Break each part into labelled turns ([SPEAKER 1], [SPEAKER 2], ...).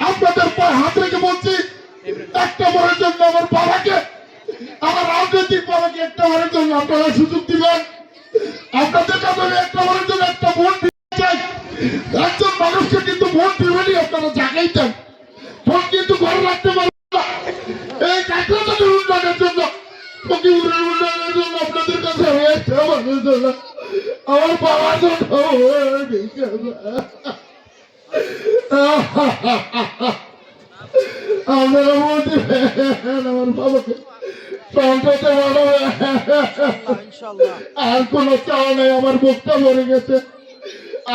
[SPEAKER 1] আপনাদের পায়ে হাত রেখে বলছি, একটা বারের জন্য আমার বাবাকে, আমার রাজনৈতিক বাবাকে একটা বারের জন্য আপনারা সুযোগ দিবেন। আপনাদের কাছে একটা বারের জন্য একটা ভোট দিতে চাই। একজন মানুষকে কিন্তু ভোট দিবেনই, আপনারা জাগাইতেন, ভোট কিন্তু ঘরে রাখতে পারবেন না। এই কাকড়াদের উন্নয়নের জন্য, ফকিরের উন্নয়নের জন্য আপনাদের কাছে একটা বারের জন্য আমার বাবার জন্য আপনারা ভোট দিবেন আমার বাবাকে। আর কোন চাওয়া নেই, আমার মুখটা ভরে গেছে।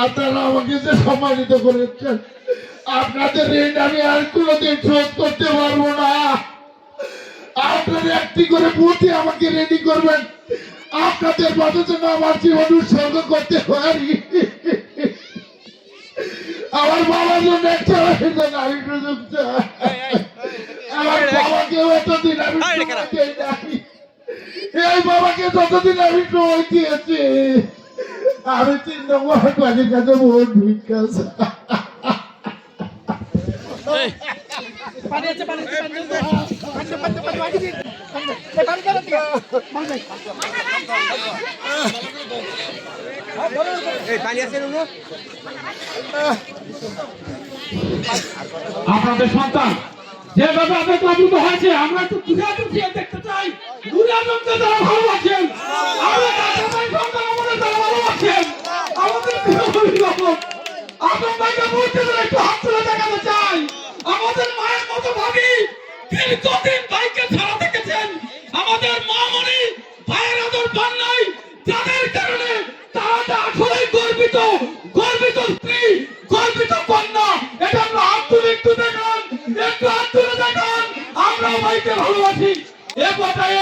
[SPEAKER 1] আপনারা আমাকে যে সম্মানিত করেছেন, আপনাদের ঋণ আমি আর কোনোদিন শোধ করতে পারবো না। আপনারা একটি করে বুথে আমাকে রেডি করবেন, আপনাদের মতো যেন আমার জীবন উৎসর্গ করতে পারি। আমার বাবার জন্য একটা আমি সুযোগ চাই। আমার বাবাকেও এতদিন আমি এই বাবাকে যতদিন আমি সময় দিয়েছি, আমি 3 নম্বর বাড়ির কাছে ভোট ভিক্ষা।
[SPEAKER 2] আপনাদের সন্তান যেভাবে আবেগ হয়েছে, আমরা একটু দুনিয়া দেখতে চাই। দুনিয়াকে যারা ভালোবাসেন, আমাদের যারা ভালোবাসেন, আমাদের আপনার ভাইকে বলতে একটু হাত তুলে দেখাতে চাই। আমাদের মায়ের মতো ভাবি দীর্ঘদিন ভাইকে ছাড়া দেখেছেন। আমাদের মা মনি ভাইয়ের আদর পান নাই, যাদের কারণে তারা আসলে গর্বিত, গর্বিত স্ত্রী, গর্বিত কন্যা। এটা আমরা হাত তুলে একটু দেখান, একটু হাত তুলে দেখান। আমরা ভাইকে ভালোবাসি। এ কথায়